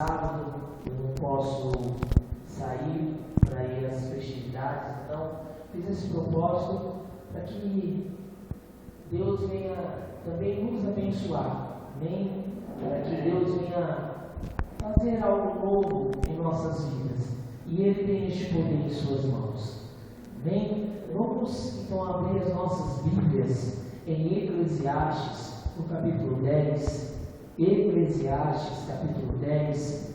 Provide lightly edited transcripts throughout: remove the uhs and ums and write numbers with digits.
sábado, eu não posso sair para ir às festividades, então fiz esse propósito para que Deus venha também nos abençoar, amém? Para que Deus venha fazer algo novo em nossas vidas, e Ele tem este poder em suas mãos, amém? Vamos então abrir as nossas Bíblias em Eclesiastes, no capítulo 10. Eclesiastes, capítulo 10.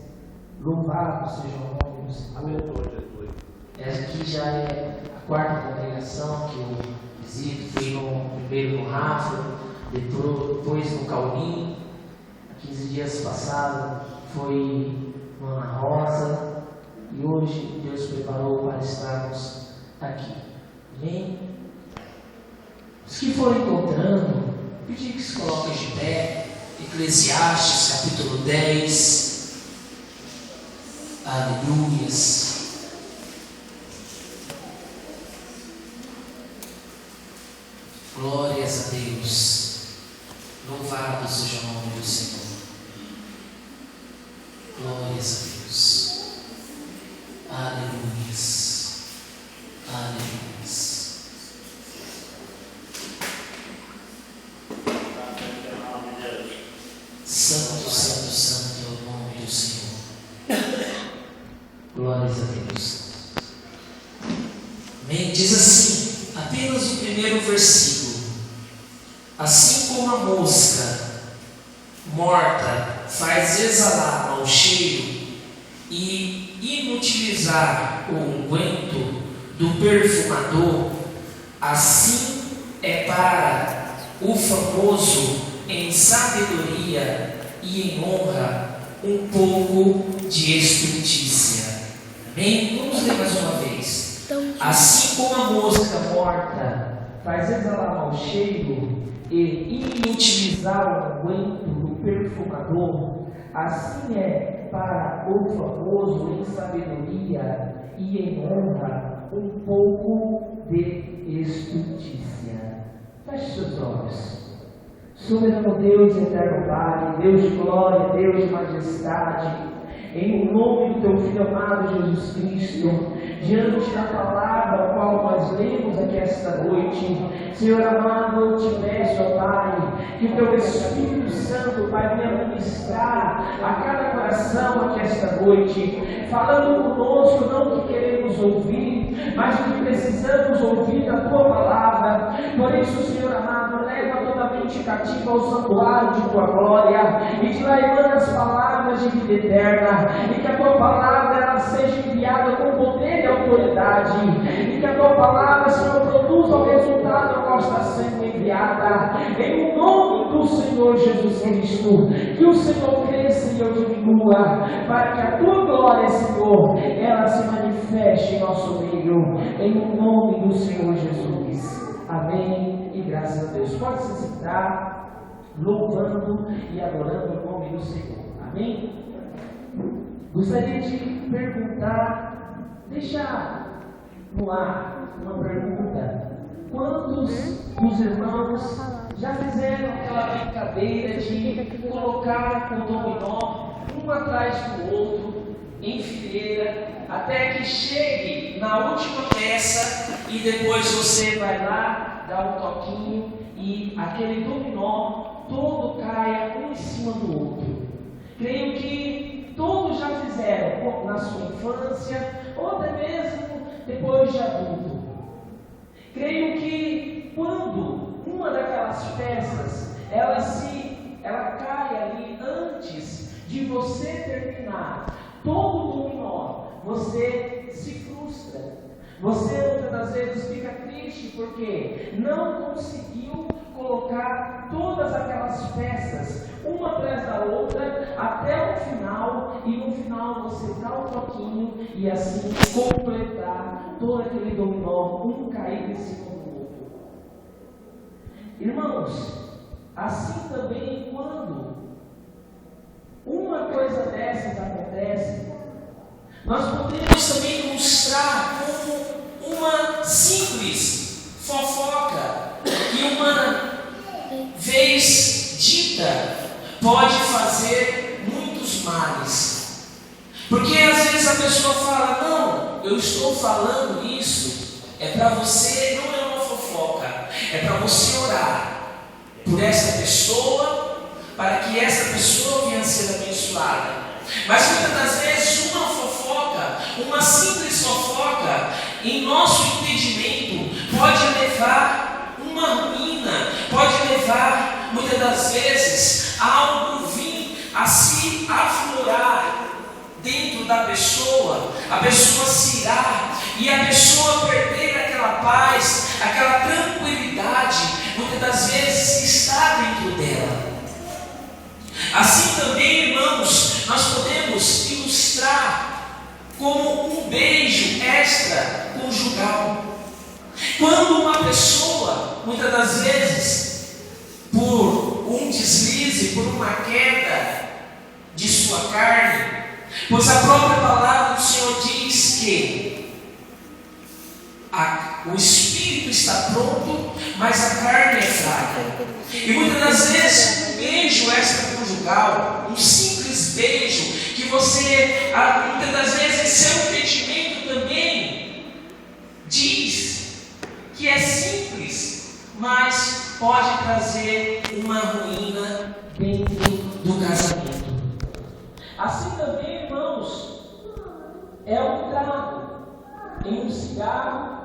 Louvado seja o nome do Senhor. Essa aqui já é a quarta congregação que eu visito. Fui primeiro no Rafa, depois no Calvin. 15 dias passados foi no Ana Rosa. E hoje Deus preparou para estarmos aqui. Amém? Os que forem encontrando, pedir que se coloquem de pé. Eclesiastes, capítulo 10. Aleluias. Glórias a Deus. Louvado seja o nome do Senhor. Glórias a Deus. Aleluias. Aleluias. Santo, santo, santo é o nome do Senhor. Glórias a Deus. Amém? Diz assim, apenas o primeiro versículo. Assim como a mosca morta faz exalar mau cheiro e inutilizar o unguento do perfumador, assim é para o famoso em sabedoria e em honra um pouco de estultícia. Amém? Vamos ler mais uma vez. Assim como a mosca morta faz exalar mau cheiro e inutilizar o unguento do perfumador, assim é para o famoso em sabedoria e em honra um pouco de estultícia. Feche seus olhos. Soberano Deus, eterno Pai, Deus de glória, Deus de majestade, em nome do Teu Filho amado Jesus Cristo, diante da palavra a qual nós lemos aqui esta noite, Senhor amado, eu te peço, ó Pai, que o Teu Espírito Santo, Pai, venha ministrar a cada coração aqui esta noite, falando conosco, não o que queremos ouvir, mas o que precisamos ouvir da Tua palavra. Por isso, Senhor amado, leva toda a mente cativa ao santuário de Tua glória, e de lá emana as palavras de vida eterna, e que a Tua palavra ela seja enviada com poder e autoridade, e que a Tua palavra, Senhor, produza o resultado ao qual está sendo enviada, em nome do Senhor Jesus Cristo. Que o Senhor cresça e eu diminua, para que a Tua glória, Senhor, ela se manifeste em nosso meio, em nome do Senhor Jesus. Amém e graças a Deus. Pode se sentar, louvando e adorando o nome do Senhor. Amém? Gostaria de perguntar, deixar no ar uma pergunta. Quantos dos irmãos já fizeram aquela brincadeira de colocar o dominó um atrás do outro, em fileira, até que chegue na última peça e depois você vai lá, dá um toquinho e aquele dominó todo caia um em cima do outro? Creio que todos já fizeram na sua infância ou até mesmo depois de adulto. Creio que quando uma daquelas peças ela cai ali antes de você terminar todo o dominó, você se frustra. Você muitas das vezes fica triste porque não conseguiu colocar todas aquelas peças uma atrás da outra até o final, e no final você dá um toquinho e assim completar todo aquele dominó, um cair em cima do outro. Irmãos, assim também quando uma coisa dessas acontece, nós podemos também mostrar como uma simples fofoca que uma vez dita pode fazer muitos males. pessoa fala, não, eu estou falando isso, é para você, não é uma fofoca, é para você orar por essa pessoa, para que essa pessoa venha a ser abençoada. Mas muitas das vezes uma fofoca, uma simples fofoca, em nosso entendimento, pode levar uma ruína, pode levar, muitas das vezes, a algo vir a se aflorar dentro da pessoa, a pessoa se irar e a pessoa perder aquela paz, aquela tranquilidade, muitas das vezes que está dentro dela. Assim também, irmãos, nós podemos ilustrar como um beijo extraconjugal. Quando uma pessoa, muitas das vezes, por um deslize, por uma queda de sua carne, pois a própria palavra do Senhor diz que o espírito está pronto, mas a carne é fraca. E muitas das vezes um beijo extraconjugal, um simples beijo, que você, muitas das vezes seu entendimento também diz que é simples, mas pode trazer uma ruína dentro do casamento. Assim também, irmãos, é um trago em um cigarro,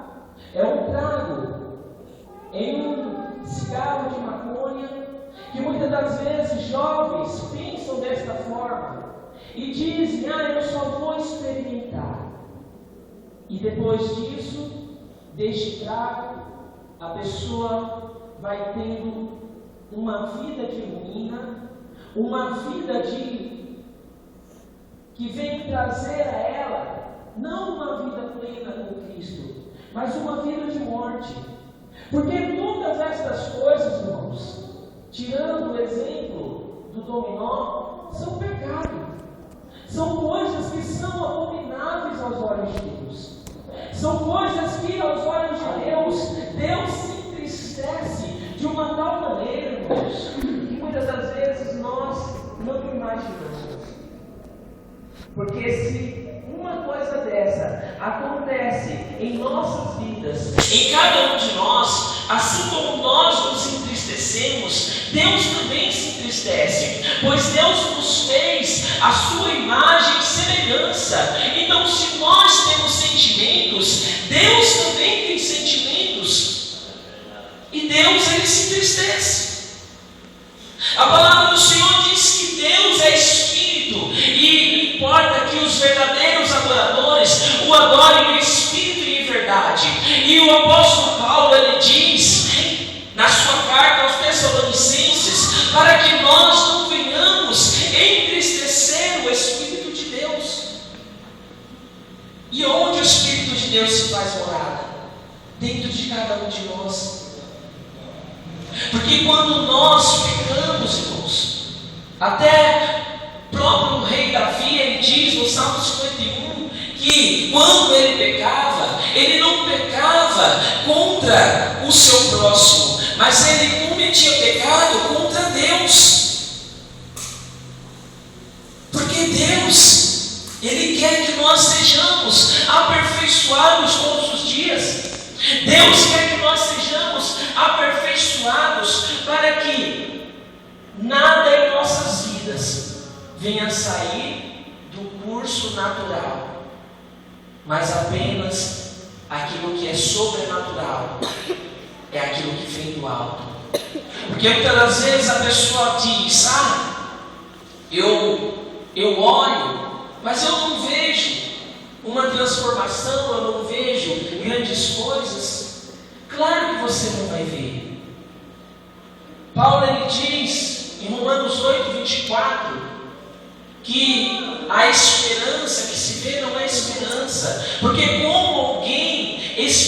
é um trago em um cigarro de maconha, que muitas das vezes jovens pensam desta forma e dizem, eu só vou experimentar. E depois disso, deste trago, a pessoa vai tendo uma vida de ruína, uma vida que vem trazer a ela, não uma vida plena com Cristo, mas uma vida de morte. Porque todas estas coisas, irmãos, tirando o exemplo do dominó, são pecado. São coisas que são abomináveis aos olhos de Deus. São coisas que aos olhos de Deus se entristece de uma tal maneira, irmãos, que muitas das vezes nós não imaginamos. Porque se uma coisa dessa acontece em nossas vidas, em cada um de nós, assim como nós nos entristecemos, Deus também se entristece, pois Deus nos fez a sua imagem e semelhança. Então, se nós temos sentimentos, Deus também tem sentimentos, e Deus, ele se entristece. A palavra do Senhor diz que Deus é Espírito, e importa que os verdadeiros adoradores o adorem em Espírito e em verdade. E o apóstolo Paulo, ele diz na sua carta aos Tessalonicenses, para que nós não venhamos entristecer o Espírito de Deus. E onde o Espírito de Deus se faz morada? Dentro de cada um de nós. Porque quando nós pecamos, irmãos, até próprio rei Davi, ele diz no Salmo 51, que quando ele pecava, ele não pecava contra o seu próximo, mas ele cometia pecado contra Deus. Porque Deus, ele quer que nós sejamos aperfeiçoados todos os dias. Deus quer que nós sejamos aperfeiçoados para que nada em nossas vidas venha a sair do curso natural, mas apenas aquilo que é sobrenatural, é aquilo que vem do alto. Porque muitas das vezes a pessoa diz, eu olho, mas eu não vejo uma transformação, eu não vejo grandes coisas. Claro que você não vai ver. Paulo, ele diz em Romanos 8:24, que a esperança que se vê não é esperança, porque como alguém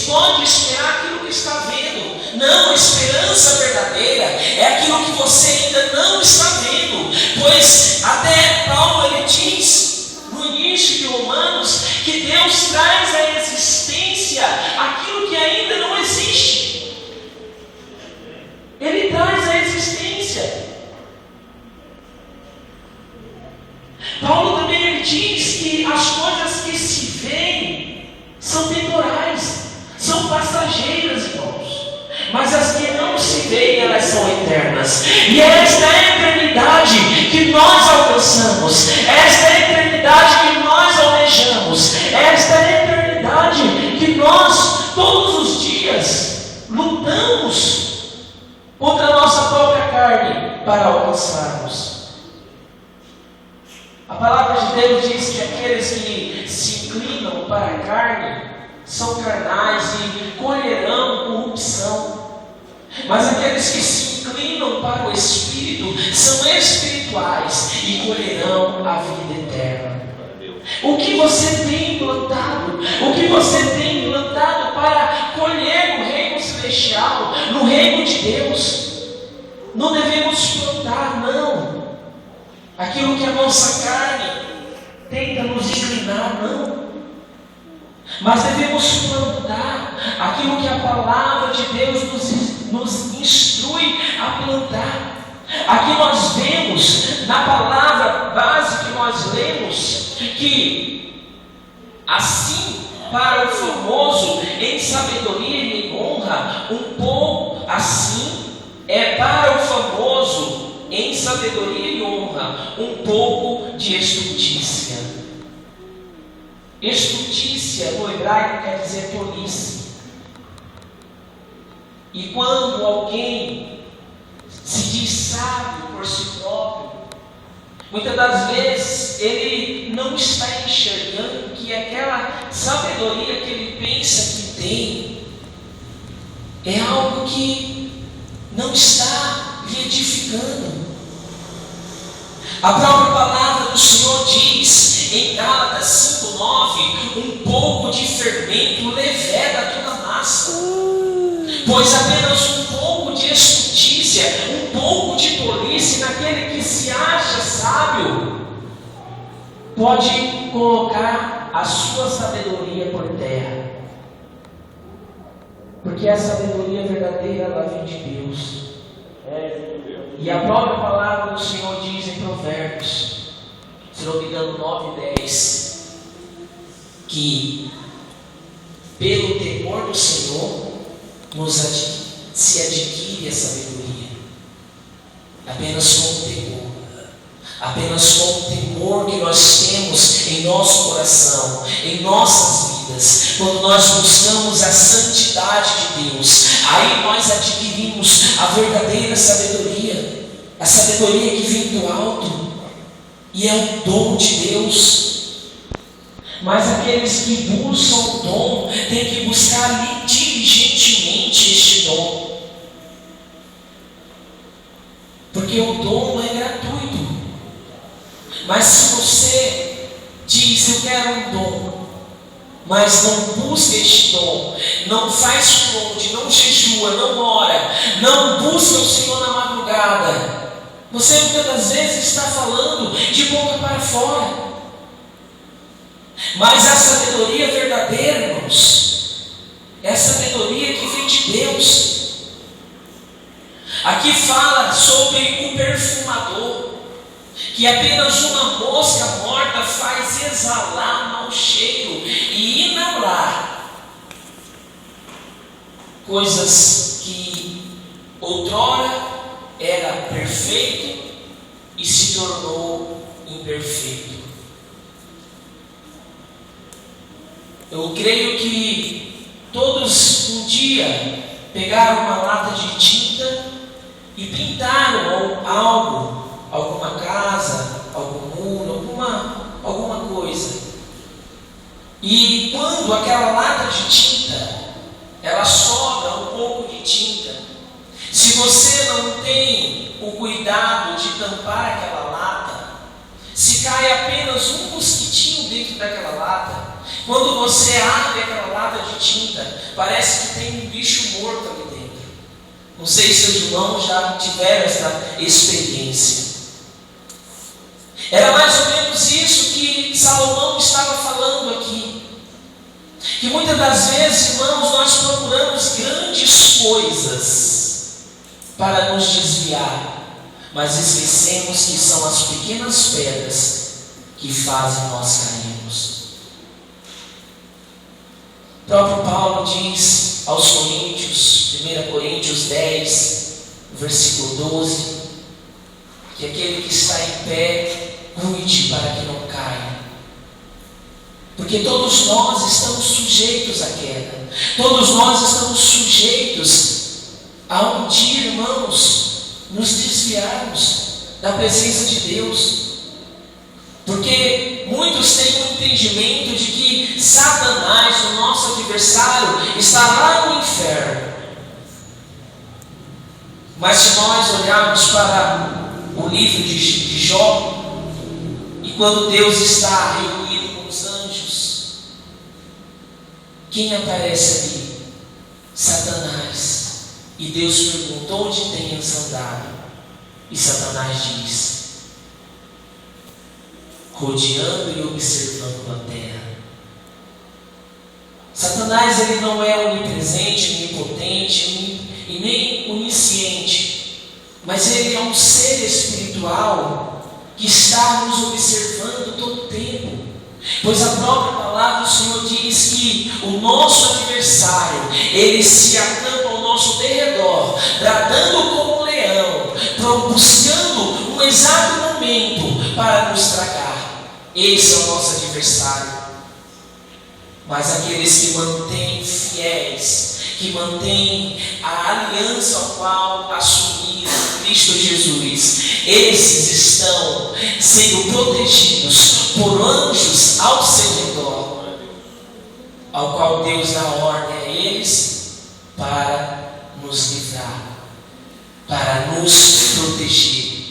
pode esperar aquilo que está vendo? Não, a esperança verdadeira é aquilo que você ainda não está vendo, pois até Paulo, ele diz no início de Romanos que Deus traz à existência aquilo que ainda não existe. Ele traz à existência. Paulo também, ele diz que as coisas que alcançamos, esta é a eternidade que nós almejamos, esta é a eternidade que nós todos os dias lutamos contra a nossa própria carne para alcançarmos. A palavra de Deus diz que aqueles que se inclinam para a carne são carnais e colherão corrupção. Mas aqueles que se inclinam para o Espírito são espirituais e colherão a vida eterna. O que você tem plantado? O que você tem plantado para colher no reino celestial, no reino de Deus? Não devemos plantar, não, aquilo que a nossa carne tenta nos inclinar, não. Mas devemos plantar aquilo que a palavra de Deus nos instrui a plantar. Aqui nós vemos na palavra base que nós lemos que assim para o famoso em sabedoria e em honra um pouco, assim é para o famoso em sabedoria e honra um pouco de estultícia. Estultícia no hebraico quer dizer tolice. E quando alguém se diz sábio por si próprio, muitas das vezes ele não está enxergando que aquela sabedoria que ele pensa que tem é algo que não está lhe edificando. A própria palavra do Senhor diz em Gálatas 5:9: um pouco de fermento leveda toda a massa. Pois apenas um pouco de estultícia, um pouco de tolice naquele que se acha sábio, pode colocar a sua sabedoria por terra. Porque a sabedoria verdadeira, ela vem de Deus. E a própria palavra do Senhor diz em Provérbios, se não me engano 9:10, que pelo temor do Senhor se adquire a sabedoria. Apenas com o temor. Apenas com o temor que nós temos em nosso coração, em nossas vidas, quando nós buscamos a santidade de Deus, aí nós adquirimos a verdadeira sabedoria, a sabedoria que vem do alto, e é o dom de Deus. Mas aqueles que buscam o dom têm que buscar diligentemente este dom, porque o dom é gratuito. Mas se você diz: eu quero um dom, mas não busca este dom, não faz fronte, não jejua, não ora, não busca o Senhor na madrugada, você muitas das vezes está falando de boca para fora. Mas a sabedoria verdadeira, irmãos, é a sabedoria que vem de Deus. Aqui fala sobre o perfumador, que apenas uma mosca morta faz exalar mau cheiro e inalar coisas que outrora era perfeito e se tornou imperfeito. Eu creio que todos um dia pegaram uma lata de tinta e pintaram algo, alguma casa, algum muro, alguma coisa. E quando aquela lata de tinta, ela sobra um pouco de tinta, se você não tem o cuidado de tampar aquela lata, se cai apenas um mosquitinho dentro daquela lata, quando você abre aquela lata de tinta, parece que tem um bicho morto ali dentro. Não sei se os irmãos já tiveram essa experiência. Era mais ou menos isso que Salomão estava falando aqui. Que muitas das vezes, irmãos, nós procuramos grandes coisas para nos desviar, mas esquecemos que são as pequenas pedras que fazem nós cairmos. O próprio Paulo diz aos Coríntios, 1 Coríntios 10, versículo 12, que aquele que está em pé cuide para que não caia. Porque todos nós estamos sujeitos à queda. Todos nós estamos sujeitos a um dia, irmãos, nos desviarmos da presença de Deus. Porque muitos têm um entendimento de que Satanás, o nosso adversário, está lá no inferno. Mas se nós olharmos para o livro de Jó, e quando Deus está reunido com os anjos, quem aparece ali? Satanás. E Deus pergunta: onde tens andado? E Satanás diz: rodeando e observando a terra. Satanás, ele não é onipresente, onipotente e nem onisciente, mas ele é um ser espiritual que está nos observando todo o tempo. Pois a própria palavra do Senhor diz que o nosso adversário, ele se acampa ao nosso derredor, bradando como um leão, buscando um exato momento para nos tragar. Esse é o nosso adversário. Mas aqueles que mantêm fiéis, que mantêm a aliança ao qual assumiram Cristo Jesus, esses estão sendo protegidos por anjos ao seu redor, ao qual Deus dá ordem a eles para nos livrar, para nos proteger.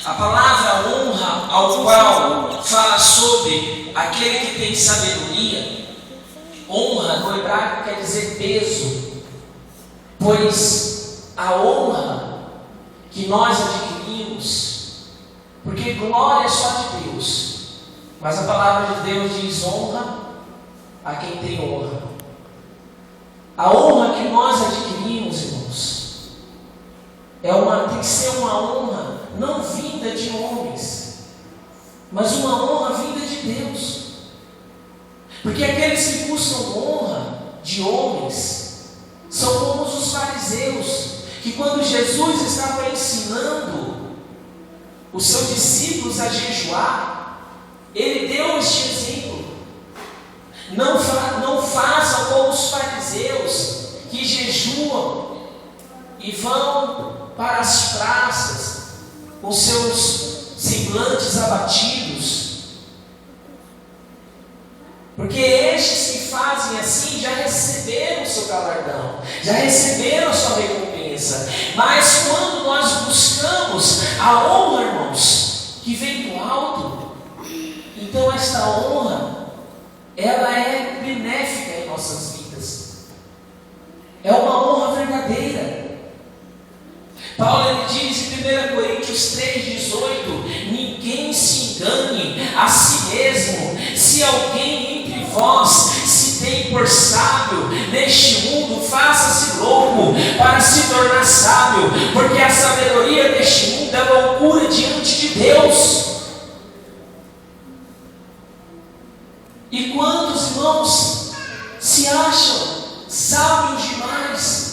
A palavra honra, ao qual fala sobre aquele que tem sabedoria, honra no hebraico quer dizer peso, pois a honra que nós adquirimos, porque glória é só de Deus, mas a palavra de Deus diz: honra a quem tem honra. A honra que nós adquirimos, irmãos, tem que ser uma honra não vinda de homens, mas uma honra vinda de Deus. Porque aqueles que buscam honra de homens são como os fariseus, que quando Jesus estava ensinando os seus discípulos a jejuar, ele deu este exemplo: não façam como os fariseus que jejuam e vão para as praças com seus semblantes abatidos, porque estes que fazem assim já receberam o seu galardão, já receberam a sua recompensa. Mas quando nós buscamos a honra, irmãos, que vem do alto, então esta honra, ela é benéfica em nossas vidas, é uma honra verdadeira. Paulo, ele diz em 1 Coríntios 3,18: ninguém se engane a si mesmo. Se alguém entre vós se tem por sábio neste mundo, faça-se louco para se tornar sábio, porque a sabedoria deste mundo é loucura diante de Deus. E quantos irmãos se acham sábios demais?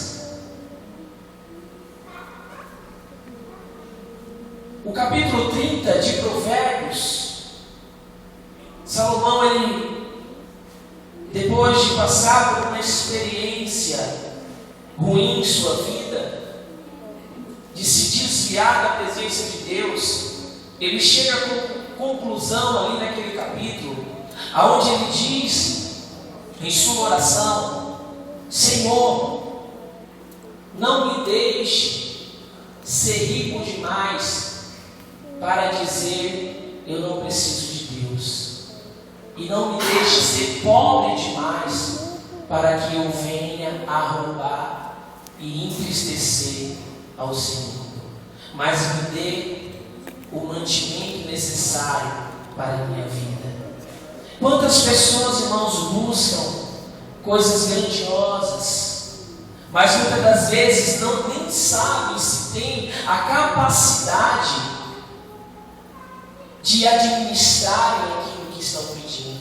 O capítulo 30 de Provérbios, Salomão, ele, depois de passar por uma experiência ruim em sua vida, de se desviar da presença de Deus, ele chega com conclusão ali naquele capítulo, aonde ele diz em sua oração: Senhor, não me deixe ser rico demais para dizer eu não preciso de Deus, e não me deixe ser pobre demais para que eu venha a roubar e entristecer ao Senhor, mas me dê o mantimento necessário para a minha vida. Quantas pessoas, irmãos, buscam coisas grandiosas, mas muitas das vezes nem sabem se tem a capacidade de administrarem aquilo que estão pedindo.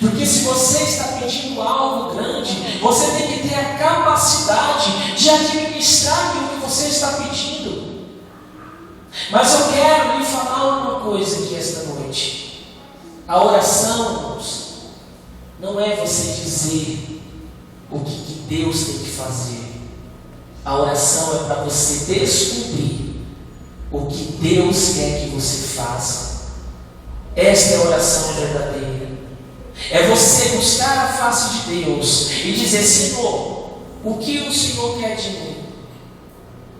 Porque se você está pedindo algo grande, você tem que ter a capacidade de administrar aquilo que você está pedindo. Mas eu quero lhe falar falar uma coisa aqui esta noite. A oração, irmãos, não é você dizer o que Deus tem que fazer. A oração é para você descobrir o que Deus quer que você faça. Esta é a oração verdadeira. É você buscar a face de Deus e dizer: Senhor, o que o Senhor quer de mim?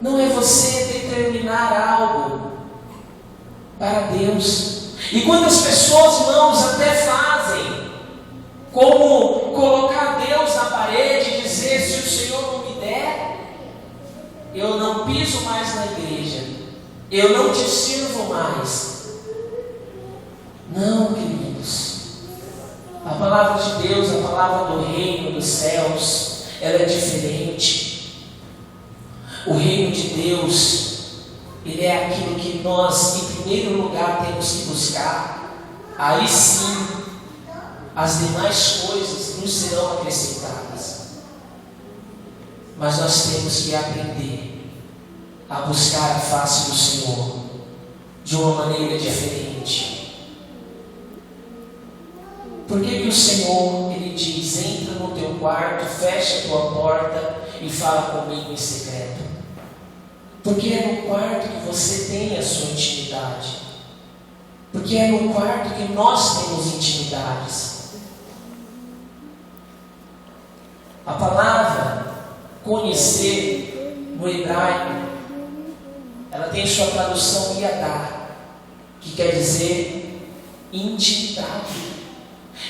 Não é você determinar algo para Deus. E quantas pessoas, irmãos, até fazem como colocar Deus na parede e dizer: se o Senhor não me der, eu não piso mais na igreja, eu não te sirvo mais. Não, queridos. A palavra de Deus, a palavra do reino dos céus, ela é diferente. O reino de Deus, ele é aquilo que nós, em primeiro lugar, temos que buscar. Aí sim, as demais coisas nos serão acrescentadas. Mas nós temos que aprender a buscar a face do Senhor de uma maneira diferente. Por que o Senhor, Ele diz: entra no teu quarto, fecha a tua porta e fala comigo em secreto? Porque é no quarto que você tem a sua intimidade. Porque é no quarto que nós temos intimidades. A palavra conhecer no hebraico, ela tem sua tradução yadá, que quer dizer intimidade.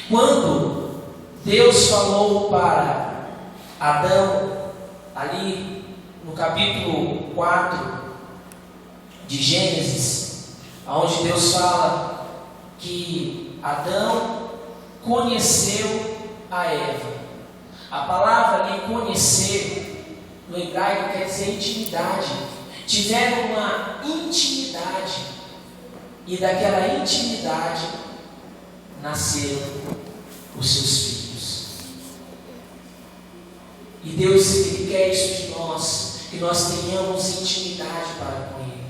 Quando Deus falou para Adão, ali no capítulo 4 de Gênesis, onde Deus fala que Adão conheceu a Eva. A palavra ali, conhecer, no hebraico quer dizer intimidade. Tiveram uma intimidade, e daquela intimidade nasceram os seus filhos. E Deus, Ele quer isso de nós, que nós tenhamos intimidade para com Ele,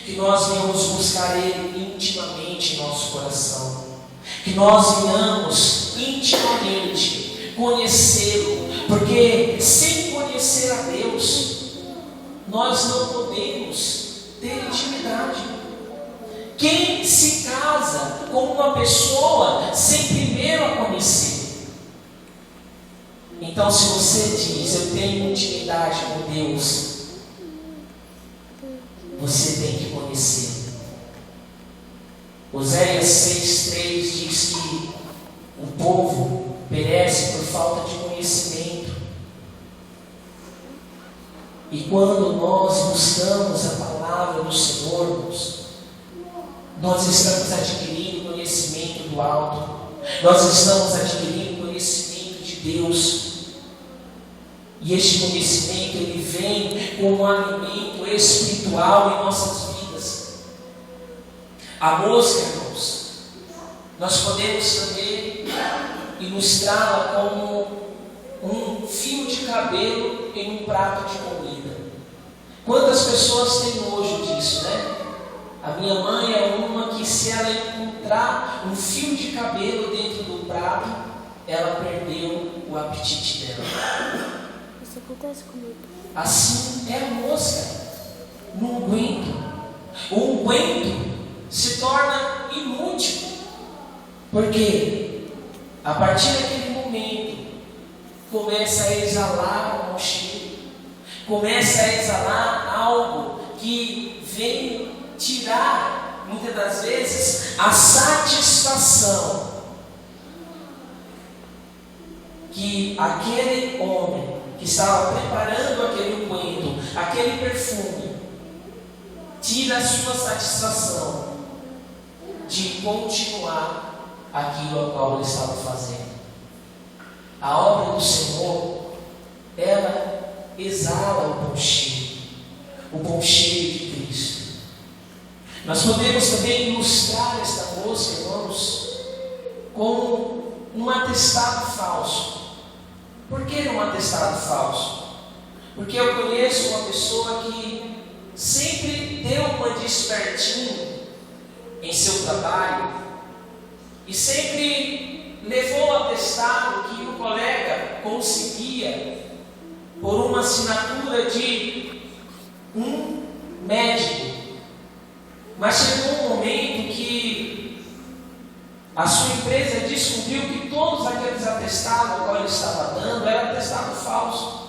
que nós venhamos buscar Ele intimamente em nosso coração, que nós venhamos intimamente conhecê-lo, porque sem conhecer a Deus, nós não podemos ter intimidade. Quem se casa com uma pessoa sem primeiro a conhecer? Então, se você diz: eu tenho intimidade com Deus, você tem que conhecer. Oséias 6,3 diz que o povo perece por falta de conhecimento. E quando nós buscamos a palavra do Senhor, nós estamos adquirindo conhecimento do alto, nós estamos adquirindo conhecimento de Deus, e este conhecimento, ele vem como um alimento espiritual em nossas vidas. A mosca, irmãos, nós podemos também ilustrá-la como um fio de cabelo em um prato de comida. Quantas pessoas têm nojo disso, né? A minha mãe é uma que, se ela encontrar um fio de cabelo dentro do prato, ela perdeu o apetite dela. Isso acontece comigo. Assim é a mosca no unguento. O unguento se torna inútil, porque a partir daquele momento começa a exalar um mau cheiro, começa a exalar algo que vem tirar, muitas das vezes, a satisfação que aquele homem que estava preparando aquele unguento, aquele perfume, tira a sua satisfação de continuar aquilo ao qual ele estava fazendo. A obra do Senhor, ela exala o bom cheiro de Cristo. Nós podemos também ilustrar esta mosca, irmãos, como um atestado falso. Por que um atestado falso? Porque eu conheço uma pessoa que sempre deu uma de espertinho em seu trabalho e sempre levou atestado que o colega conseguia por uma assinatura de um médico. Mas chegou um momento que a sua empresa descobriu que todos aqueles atestados que ele estava dando eram atestado falso.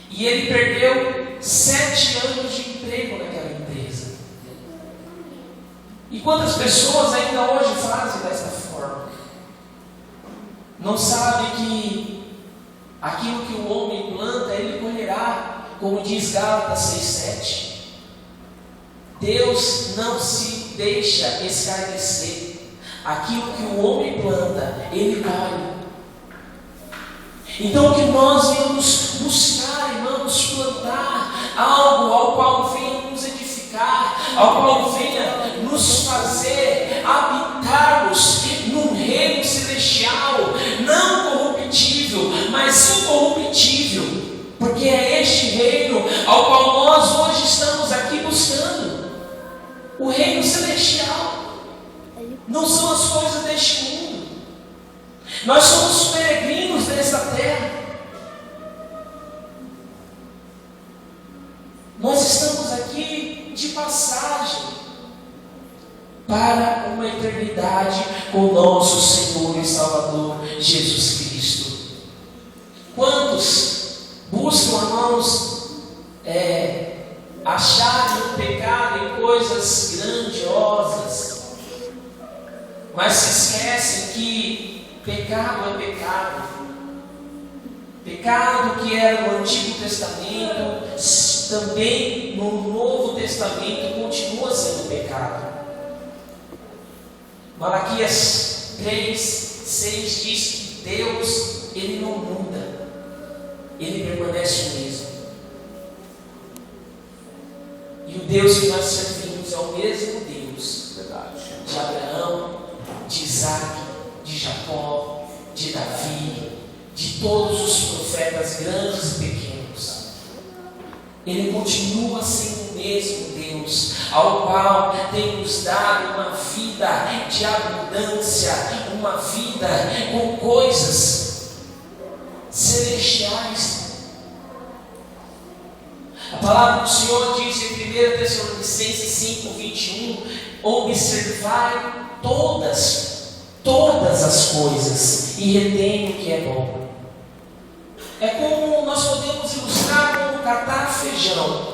E ele perdeu 7 anos de emprego naquela empresa. E quantas pessoas ainda hoje fazem dessa forma? Não sabe que aquilo que o homem planta, ele colherá, como diz Gálatas 6,7. Deus não se deixa escarnecer. Aquilo que o homem planta, ele colhe. Então que nós venhamos buscar, irmãos, plantar algo ao qual venha nos edificar, ao qual venha nos fazer habitarmos num reino celestial, não corruptível, mas incorruptível, porque é este reino ao qual nós hoje estamos aqui buscando, o reino celestial. Não são as coisas deste mundo. Nós somos peregrinos nesta terra. Nós estamos aqui de passagem para uma eternidade com nosso Senhor e Salvador Jesus Cristo. Quantos buscam, irmãos, acharem um pecado em coisas grandiosas, mas se esquecem que pecado é pecado. Pecado que era no Antigo Testamento, também no Novo Testamento continua sendo pecado. Malaquias 3:6 diz que Deus, Ele não muda, Ele permanece o mesmo. E o Deus que nós servimos é o mesmo Deus, de Abraão, de Isaac, de Jacó, de Davi, de todos os profetas grandes e pequenos. Ele continua sendo o mesmo Deus, ao qual tem nos dado uma vida de abundância, uma vida com coisas celestiais. A palavra do Senhor diz em 1 Tessalonicenses 5:21: observai todas as coisas e retém o que é bom. É como nós podemos ilustrar como catar feijão.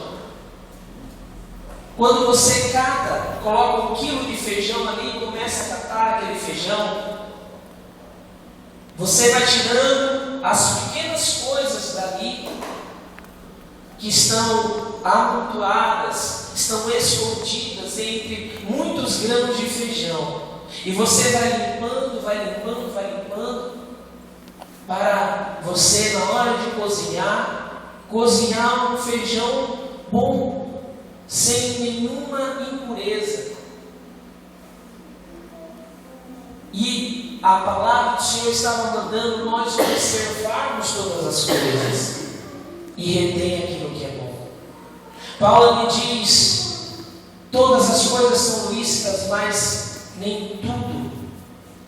Quando você cata, coloca 1 quilo de feijão ali e começa a catar aquele feijão, você vai tirando as pequenas coisas dali que estão amontoadas, estão escondidas entre muitos grãos de feijão. E você vai limpando, para você, na hora de cozinhar um feijão bom, sem nenhuma impureza. E a palavra do Senhor estava mandando nós observarmos todas as coisas e retém aquilo que é bom. Paulo me diz: todas as coisas são lícitas, mas nem tudo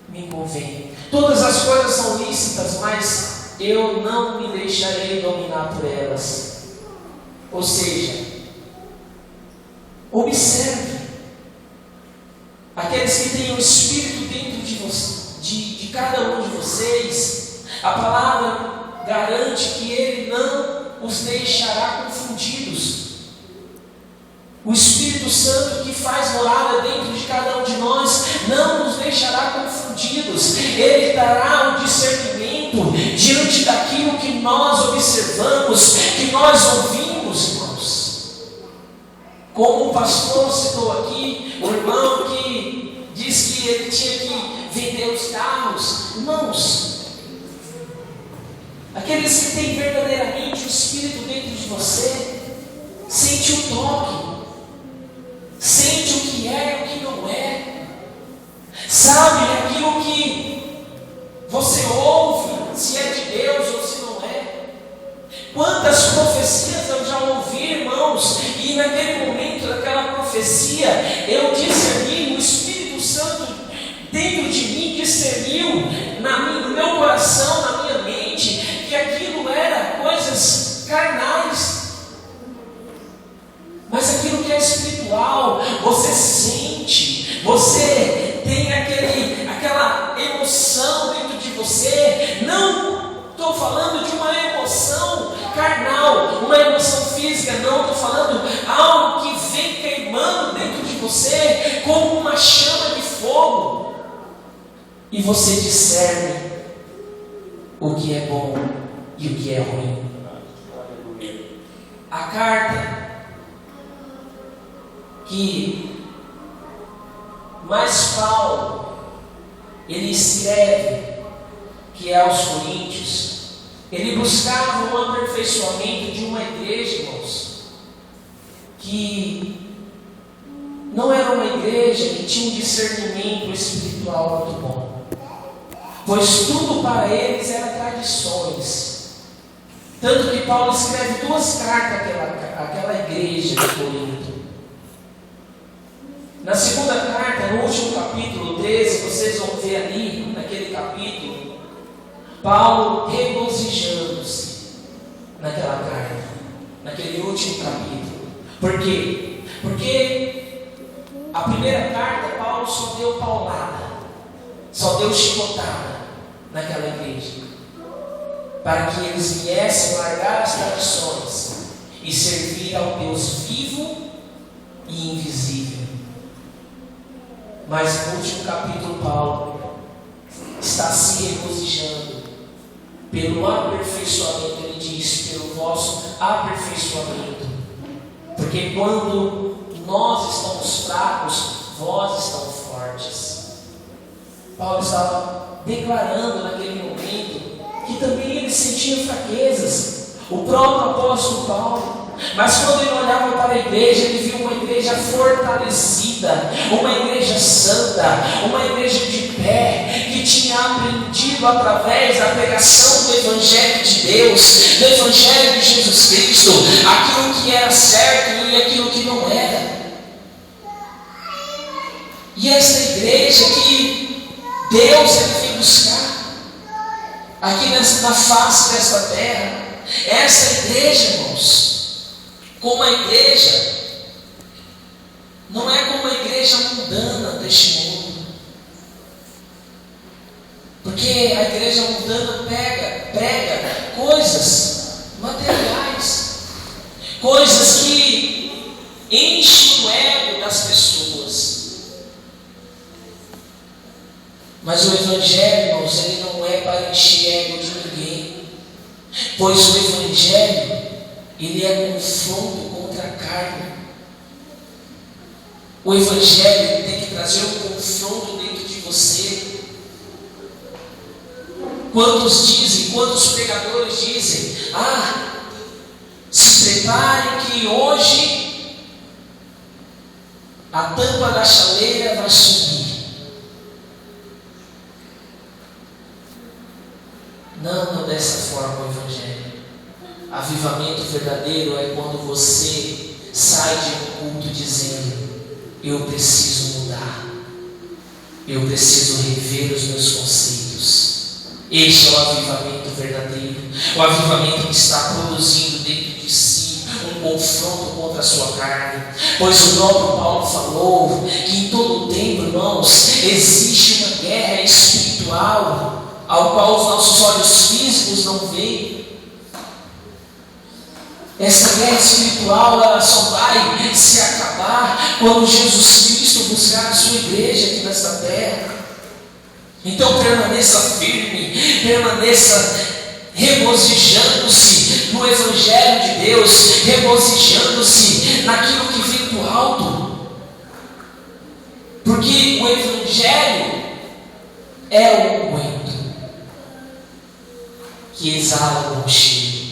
me convém. Todas as coisas são lícitas, mas eu não me deixarei dominar por elas. Ou seja, observe aqueles que têm o Espírito dentro de cada um de vocês. A palavra garante que Ele não os deixará confundidos. O Espírito Santo que faz morada dentro de cada um de nós não nos deixará confundidos. Ele dará o discernimento diante daquilo que nós observamos, que nós ouvimos, irmãos. Como o pastor citou aqui, o irmão que disse que ele tinha que vender os carros. Irmãos, aqueles que têm verdadeiramente o Espírito dentro de você, sente o toque, sente o que é e o que não é, sabe aquilo que você ouve, se é de Deus ou se não é. Quantas profecias eu já ouvi, irmãos, e naquele momento daquela profecia eu discerni no Espírito dentro de mim discerniu, no meu coração, na minha mente, que aquilo era coisas carnais. Mas aquilo que é espiritual, você sente, você tem aquela emoção dentro de você. Não estou falando de uma emoção carnal, uma emoção física, não, estou falando algo que vem queimando dentro de você como uma chama de fogo. E você discerne o que é bom e o que é ruim. A carta que mais Paulo ele escreve, que é aos Coríntios, ele buscava um aperfeiçoamento de uma igreja, irmãos, que não era uma igreja que tinha um discernimento espiritual muito bom, pois tudo para eles era tradições. Tanto que Paulo escreve 2 cartas àquela igreja de Corinto. Na segunda carta, no último capítulo 13, vocês vão ver ali, naquele capítulo, Paulo regozijando-se naquela carta, naquele último capítulo. Por quê? Porque a primeira carta, Paulo só deu paulada, só deu chicotada naquela igreja, para que eles viessem largar as tradições e servir ao Deus vivo e invisível. Mas no último capítulo, Paulo está se regozijando pelo aperfeiçoamento. Ele diz: pelo vosso aperfeiçoamento, porque quando nós estamos fracos, vós estão fortes. Paulo estava declarando naquele momento que também ele sentia fraquezas, o próprio apóstolo Paulo. Mas quando ele olhava para a igreja, ele viu uma igreja fortalecida, uma igreja santa, uma igreja de pé, que tinha aprendido através da pregação do Evangelho de Deus, do Evangelho de Jesus Cristo, aquilo que era certo e aquilo que não era. E essa igreja que Deus veio buscar aqui na face desta terra, essa igreja, irmãos, como a igreja, não é como a igreja mundana deste mundo, porque a igreja mundana prega coisas materiais, coisas que enchem o ego das pessoas. Mas o Evangelho, irmãos, ele não é para encher ego de ninguém, pois o Evangelho, ele é confronto contra a carne. O Evangelho tem que trazer um confronto dentro de você. Quantos pregadores dizem: se preparem que hoje a tampa da chaleira vai subir. Não dessa forma o Evangelho. Avivamento verdadeiro é quando você sai de um culto dizendo: eu preciso mudar, eu preciso rever os meus conceitos. Este é o avivamento verdadeiro, o avivamento que está produzindo dentro de si um confronto contra a sua carne. Pois o próprio Paulo falou que em todo o tempo, irmãos, existe uma guerra espiritual, ao qual os nossos olhos físicos não veem. Essa guerra espiritual, ela só vai se acabar quando Jesus Cristo buscar a sua igreja aqui nesta terra. Então permaneça firme, permaneça regozijando-se no Evangelho de Deus, regozijando-se naquilo que vem do alto, porque o Evangelho é o unguento que exala o bom cheiro.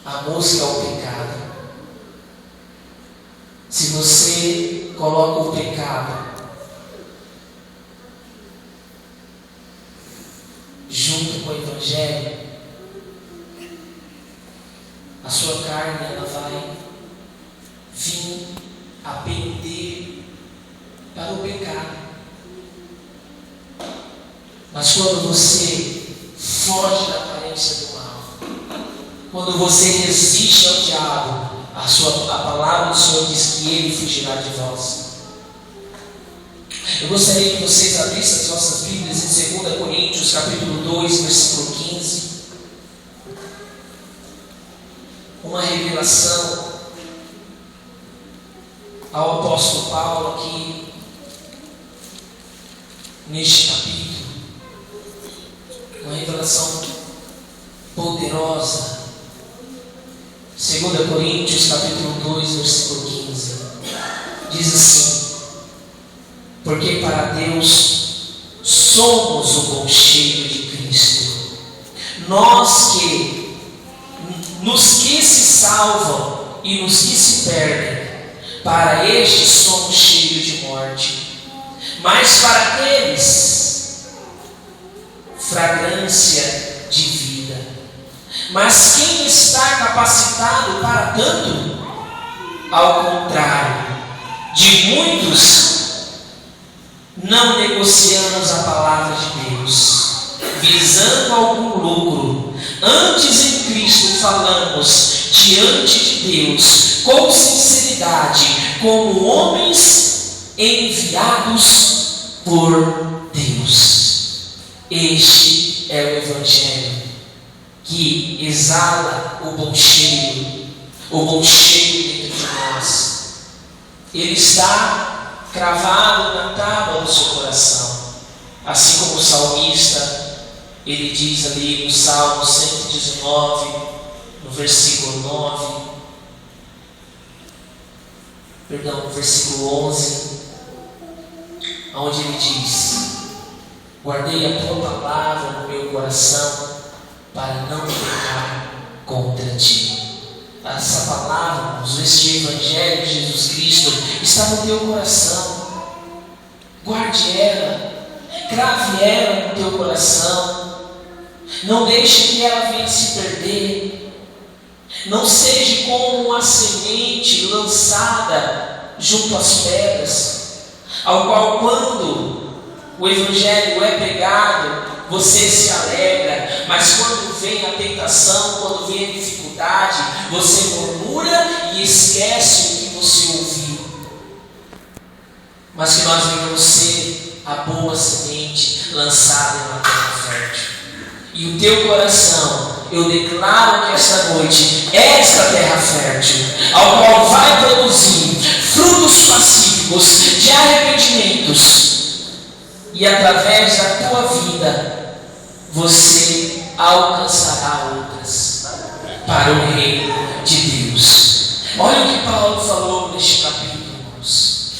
A música é o pecado. Se você coloca o pecado junto com o Evangelho, a sua carne ela vai vir a pender para o pecado. Mas quando você foge da aparência do mal, quando você resiste ao diabo, a palavra do Senhor diz que ele fugirá de vós. Eu gostaria que vocês abrissem as vossas Bíblias em 2 Coríntios, capítulo 2, versículo 15. Uma revelação ao apóstolo Paulo aqui, neste capítulo. Uma revelação poderosa. 2 Coríntios, capítulo 2, versículo 15. Diz assim: porque para Deus somos o concheiro de Cristo. Nos que se salvam e nos que se perdem, para estes somos cheios de morte. Mas para aqueles, fragrância de vida. Mas quem está capacitado para tanto? Ao contrário, de muitos não negociamos a palavra de Deus, visando algum lucro. Antes em Cristo falamos diante de Deus com sinceridade, como homens enviados por Deus. Este é o Evangelho que exala o bom cheiro dentro de nós. Ele está cravado na tábua do seu coração, assim como o salmista, ele diz ali no Salmo 119, no versículo 11, onde ele diz: guardei a tua palavra no meu coração para não pecar contra ti. Essa palavra, este Evangelho de Jesus Cristo está no teu coração. Guarde ela, crave ela no teu coração. Não deixe que ela venha se perder. Não seja como uma semente lançada junto às pedras, ao qual, quando o Evangelho é pregado, você se alegra, mas quando vem a tentação, quando vem a dificuldade, você murmura e esquece o que você ouviu. Mas que nós venhamos ser a boa semente lançada na terra fértil. E o teu coração, eu declaro que esta noite é esta terra fértil, ao qual vai produzir frutos pacíficos de arrependimentos. E através da tua vida, você alcançará outras para o reino de Deus. Olha o que Paulo falou neste capítulo, irmãos.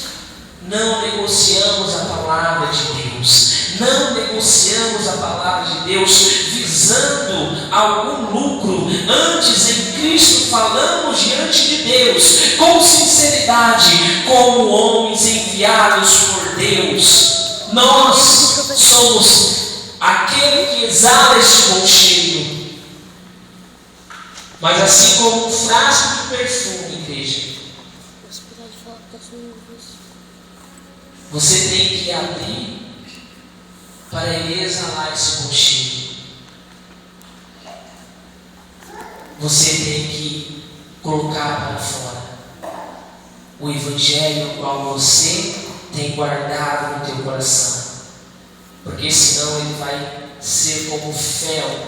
Não negociamos a palavra de Deus. Não negociamos a palavra de Deus visando algum lucro. Antes, em Cristo, falamos diante de Deus com sinceridade, como homens enviados por Deus. Nós somos aquele que exala este bom cheiro. Mas assim como um frasco de perfume, igreja, você tem que abrir para ele exalar esse bom cheiro. Você tem que colocar para fora o Evangelho ao qual você tem guardado no teu coração, porque senão ele vai ser como fel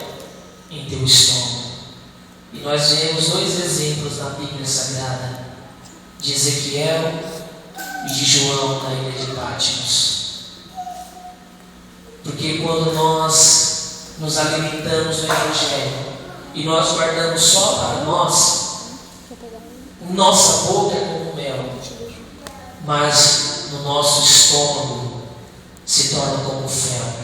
em teu estômago. E nós vemos dois exemplos na Bíblia Sagrada, de Ezequiel e de João na ilha de Patmos. Porque quando nós nos alimentamos do Evangelho e nós guardamos só para nós, nossa boca é como mel, mas no nosso estômago se torna como fel.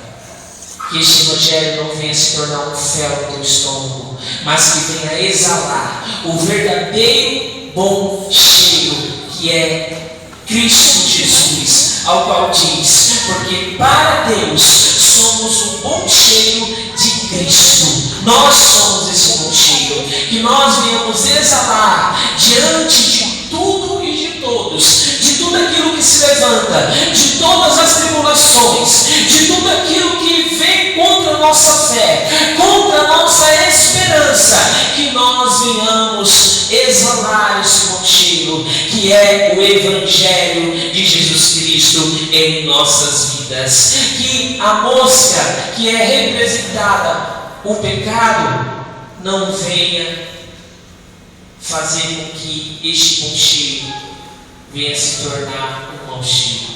Que este Evangelho não venha se tornar um fel no teu estômago, mas que venha exalar o verdadeiro bom cheiro, que é Cristo Jesus, ao qual diz: porque para Deus somos um bom cheiro de Cristo. Nós somos esse bom cheiro, que nós venhamos exalar diante de tudo e de todos, de tudo aquilo que se levanta, de todas as tribulações, de tudo aquilo que vem a nossa fé, contra a nossa esperança, que nós venhamos exalar esse bom cheiro, que é o Evangelho de Jesus Cristo em nossas vidas. Que a mosca, que é representada o pecado, não venha fazer com que este bom cheiro venha se tornar um mau cheiro,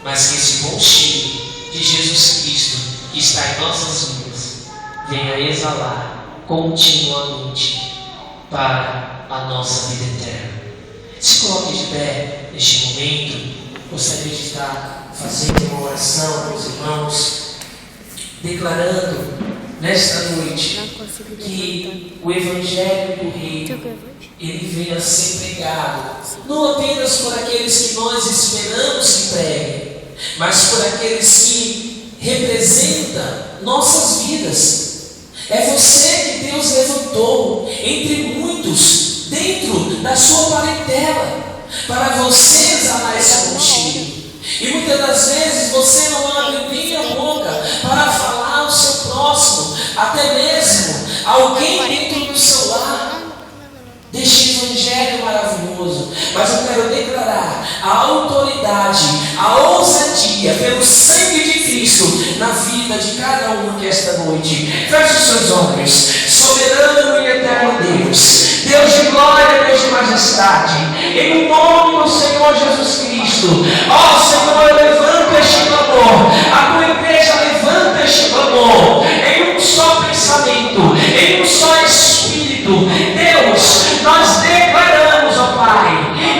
mas que esse bom cheiro de Jesus Cristo que está em nossas vidas venha exalar continuamente para a nossa vida eterna. Se coloque de pé neste momento. Gostaria de estar fazendo uma oração com os irmãos, declarando nesta noite que o Evangelho do Reino ele venha a ser pregado, não apenas por aqueles que nós esperamos que preguem, mas por aqueles que representam nossas vidas. É você que Deus levantou entre muitos dentro da sua parentela para você exalar esse bom cheiro. E muitas das vezes você não abre nem a boca para falar ao seu próximo, até mesmo alguém dentro do seu lar, deste Evangelho maravilhoso. Mas eu quero declarar a autoridade, a ousadia pelo sangue de Cristo na vida de cada um aqui esta noite. Feche os seus olhos. Soberano e eterno Deus, Deus de glória, Deus de majestade, em nome do Senhor Jesus Cristo, ó Senhor, levanta este clamor, a tua igreja levanta este clamor, em um só pensamento, em um só espírito. Deus, nós declaramos, ó Pai,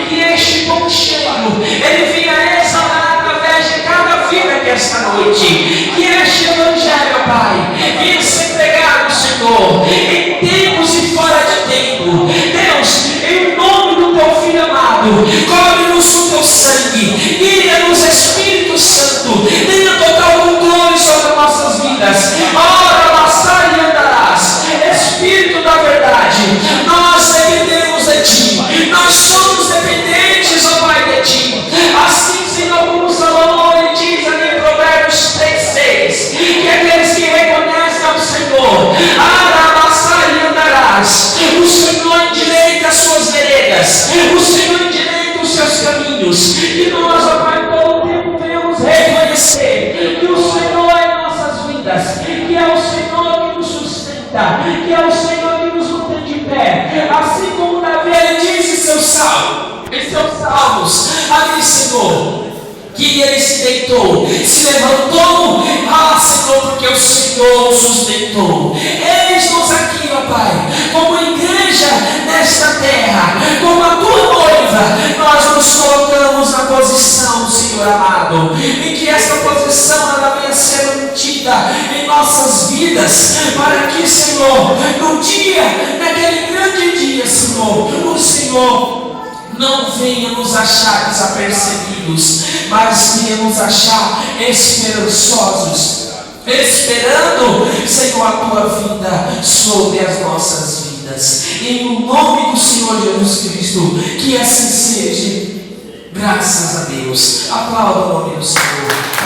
que este bom cheiro, ele venha exalar através de cada vida aqui esta noite, que este Evangelho, ó Pai, venha ser pregado, Senhor, em tempos e fora de tempo. Deus, em nome do teu Filho amado, cobre-nos com teu sangue, guia-nos, Espírito Santo, venha tocar o controle sobre nossas vidas. Ora, passar e andarás, Espírito da verdade, nós dependemos de ti, nós somos dependentes, ó Pai, de ti. Assim, Senhor, como Salomão ele diz ali em Provérbios 3:6, que aqueles que reconhecem ao Senhor, passar e andarás. O Senhor endireita as suas veredas, o Senhor endireita os seus caminhos, e nós, ó Pai, todo o tempo devemos reconhecer que o Senhor é em nossas vidas, que é o Senhor que nos sustenta, que é o Senhor que nos mantém de pé. Assim como Davi ele disse em seus salmos, ali, Senhor, que ele se deitou, se levantou, Senhor, porque o Senhor o sustentou. Eis-nos aqui, ó Pai, como igreja nesta terra, como a tua noiva, nós nos colocamos na posição, Senhor amado, em que essa posição ela venha a ser mantida em nossas vidas, para que, Senhor, no dia, naquele grande dia, Senhor, o Senhor não venha nos achar desapercebidos, mas venha nos achar esperançosos, esperando, Senhor, a tua vida sobre as nossas vidas. Em nome do Senhor Jesus Cristo, que assim seja. Graças a Deus. Aplauda o nome do Senhor.